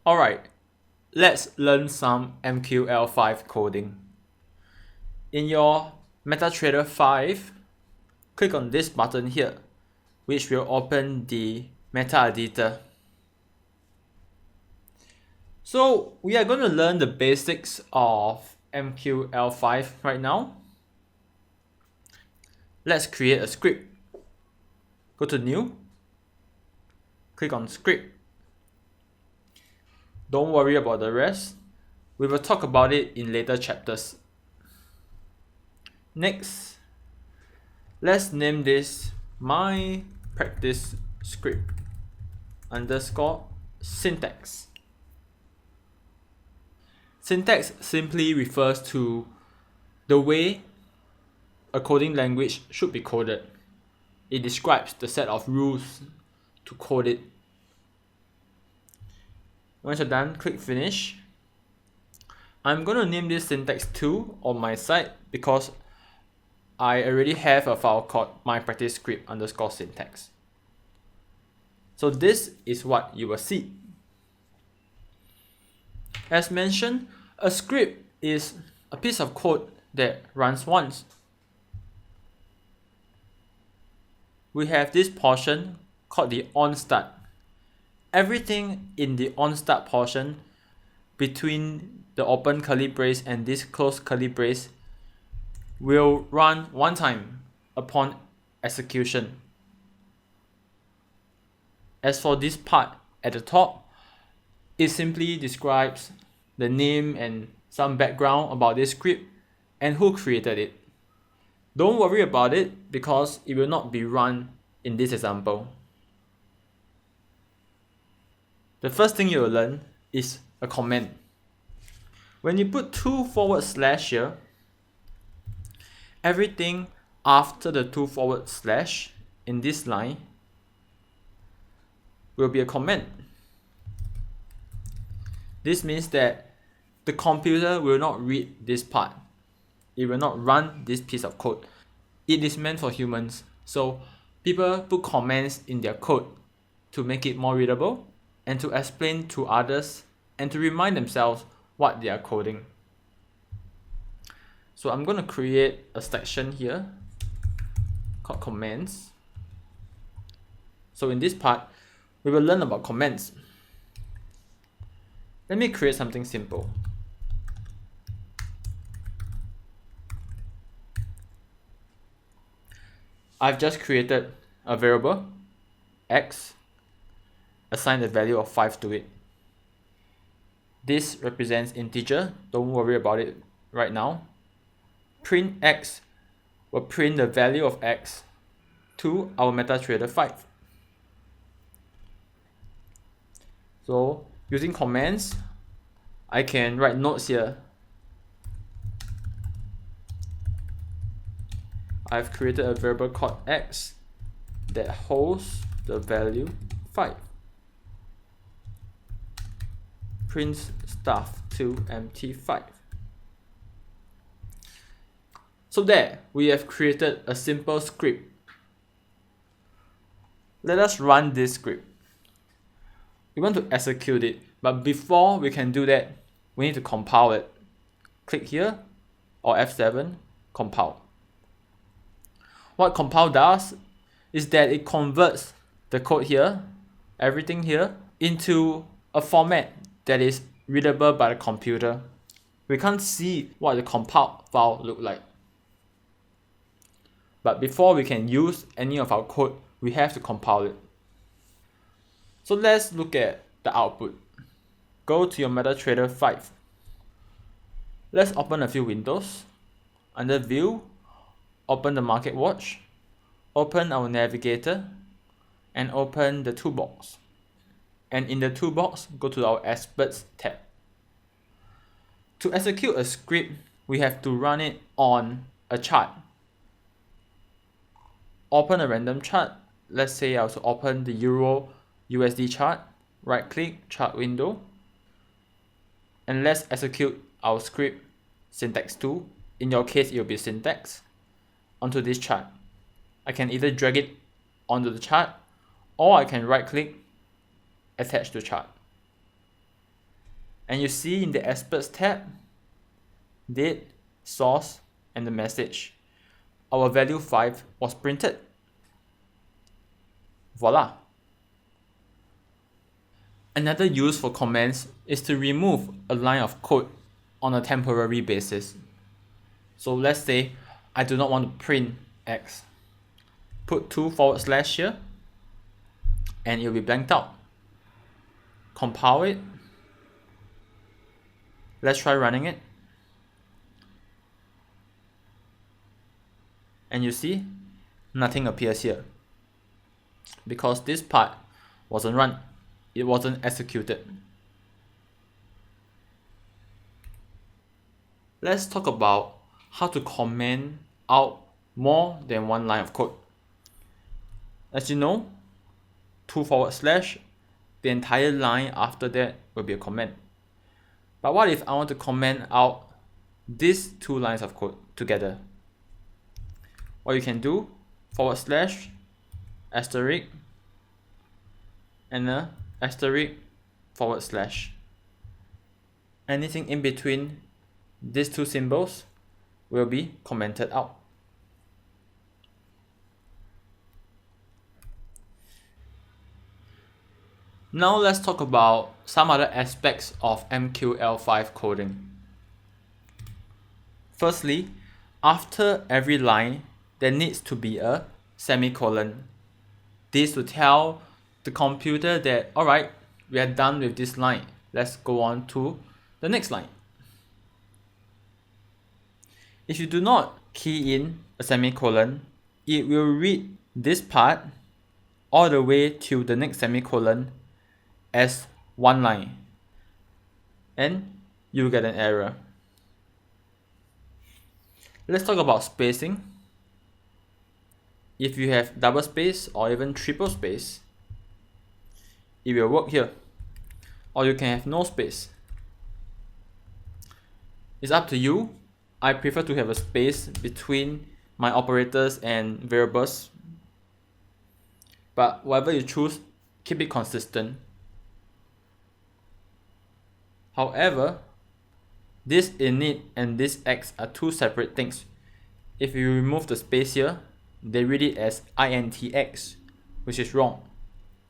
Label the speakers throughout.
Speaker 1: Alright, let's learn some MQL5 coding. In your MetaTrader 5, click on this button here, which will open the meta editor. So we are going to learn the basics of MQL5 right now. Let's create a script. Go to New, click on Script. Don't worry about the rest. We will talk about it in later chapters. Next, let's name this my practice script underscore syntax. Syntax simply refers to the way a coding language should be coded. It describes the set of rules to code it. Once you're done, click Finish. I'm going to name this syntax 2 on my side because I already have a file called myPracticeScript underscore syntax. So this is what you will see. As mentioned, a script is a piece of code that runs once. We have this portion called the onStart. Everything in the onStart portion between the open curly brace and this closed curly brace will run one time upon execution. As for this part at the top, it simply describes the name and some background about this script and who created it. Don't worry about it because it will not be run in this example. The first thing you will learn is a comment. When you put 2/ here, everything after the 2/ in this line will be a comment. This means that the computer will not read this part. It will not run this piece of code. It is meant for humans. So people put comments in their code to make it more readable and to explain to others and to remind themselves what they are coding. So I'm going to create a section here called comments. So in this part, we will learn about comments. Let me create something simple. I've just created a variable x, assign the value of 5 to it. This represents integer, don't worry about it right now. Print x will print the value of x to our MetaTrader 5. So using comments, I can write notes here. I've created a variable called x that holds the value 5. Prints stuff to empty 5. So there, we have created a simple script. Let us run this script. We want to execute it, but before we can do that, we need to compile it. Click here, or F7, compile. What compile does is that it converts the code here, everything here, into a format that is readable by the computer. We can't see what the compiled file looks like. But before we can use any of our code, we have to compile it. So let's look at the output. Go to your MetaTrader 5. Let's open a few windows. Under View, open the Market Watch, open our navigator, and open the toolbox. And in the toolbox, go to our Experts tab. To execute a script, we have to run it on a chart. Open a random chart. Let's say I also open the Euro USD chart. Right click, chart window. And let's execute our script syntax 2. In your case, it will be syntax onto this chart. I can either drag it onto the chart or I can right click, attach to chart. And you see in the experts tab, date, source, and the message, our value 5 was printed. Voila! Another use for comments is to remove a line of code on a temporary basis. So let's say I do not want to print X. Put 2/ here and it will be blanked out. Compile it. Let's try running it. And you see, nothing appears here because this part wasn't run. It wasn't executed. Let's talk about how to comment out more than one line of code. As you know, 2/, the entire line after that will be a comment. But what if I want to comment out these 2 lines of code together? What you can do, /, asterisk, and a asterisk, /. Anything in between these 2 symbols will be commented out. Now let's talk about some other aspects of MQL5 coding. Firstly, after every line, there needs to be a semicolon. This will tell the computer that, alright, we are done with this line. Let's go on to the next line. If you do not key in a semicolon, it will read this part all the way to the next semicolon as one line, and you will get an error. Let's talk about spacing. If you have double space or even triple space, it will work here. Or you can have no space. It's up to you. I prefer to have a space between my operators and variables. But whatever you choose, keep it consistent. However, this init and this x are 2 separate things. If you remove the space here, they read it as intx, which is wrong,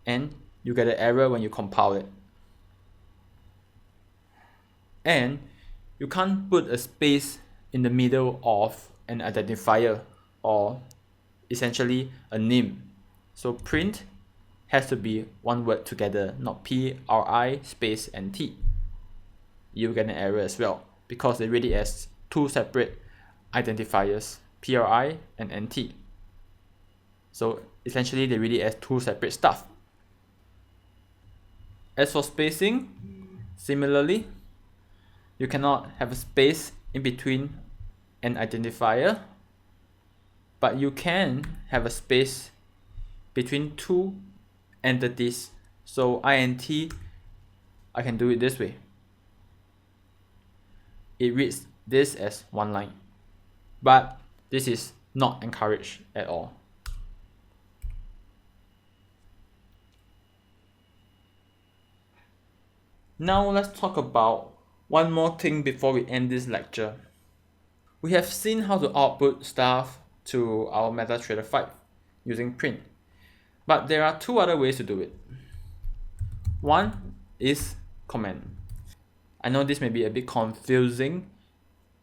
Speaker 1: and you get an error when you compile it. And you can't put a space in the middle of an identifier, or essentially a name. So print has to be one word together, not PRI space and T. You get an error as well because they read it as 2 separate identifiers, PRI and NT. So essentially they read it as 2 separate stuff. As for spacing, similarly, you cannot have a space in between an identifier, but you can have a space between 2 entities. So INT, I can do it this way. It reads this as one line, but this is not encouraged at all. Now let's talk about one more thing before we end this lecture. We have seen how to output stuff to our MetaTrader 5 using print, but there are 2 other ways to do it. One is comment. I know this may be a bit confusing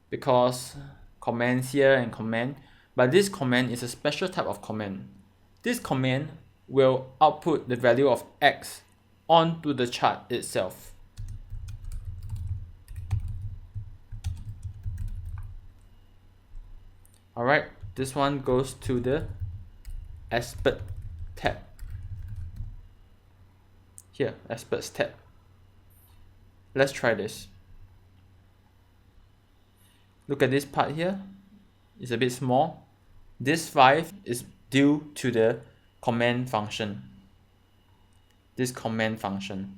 Speaker 1: because comments here and comment, but this comment is a special type of comment. This comment will output the value of X onto the chart itself. Alright, this one goes to the expert tab. Here, experts tab. Let's try this. Look at this part here. It's a bit small. This 5 is due to the comment function. This comment function.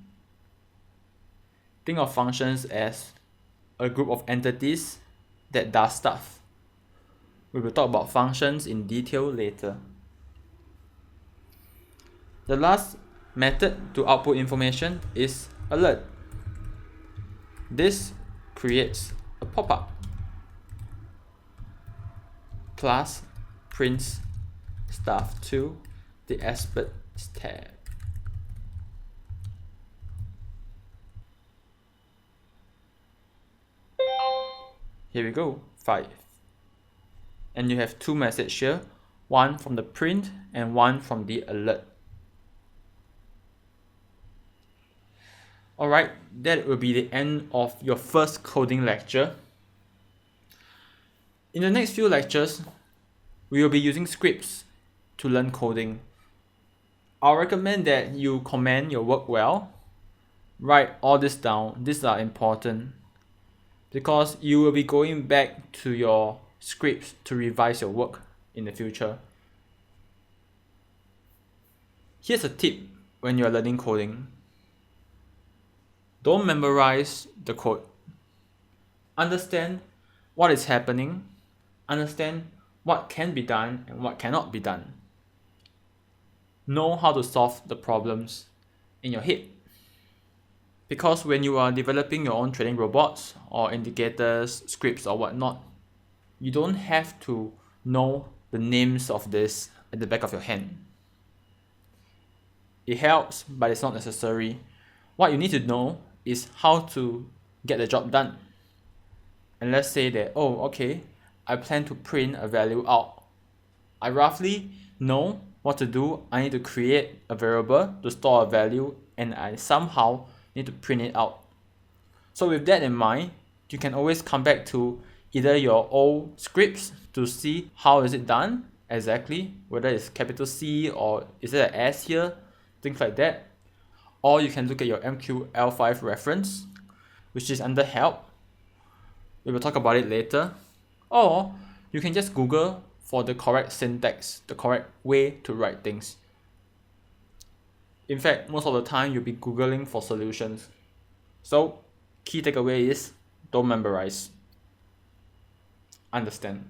Speaker 1: Think of functions as a group of entities that does stuff. We will talk about functions in detail later. The last method to output information is alert. This creates a pop-up plus prints stuff to the experts tab. Here we go, 5. And you have 2 messages here, one from the print and one from the alert. Alright, that will be the end of your first coding lecture. In the next few lectures, we will be using scripts to learn coding. I'll recommend that you comment your work well. Write all this down. These are important because you will be going back to your scripts to revise your work in the future. Here's a tip when you're learning coding. Don't memorize the code. Understand what is happening. Understand what can be done and what cannot be done. Know how to solve the problems in your head. Because when you are developing your own trading robots or indicators, scripts or whatnot, you don't have to know the names of this at the back of your hand. It helps, but it's not necessary. What you need to know is how to get the job done. And let's say that, oh, okay, I plan to print a value out. I roughly know what to do. I need to create a variable to store a value, and I somehow need to print it out. So with that in mind, you can always come back to either your old scripts to see how is it done exactly, whether it's capital C or is there an S here, things like that. Or you can look at your MQL5 reference, which is under help. We will talk about it later. Or you can just Google for the correct syntax, the correct way to write things. In fact, most of the time you'll be Googling for solutions. So, key takeaway is don't memorize. Understand.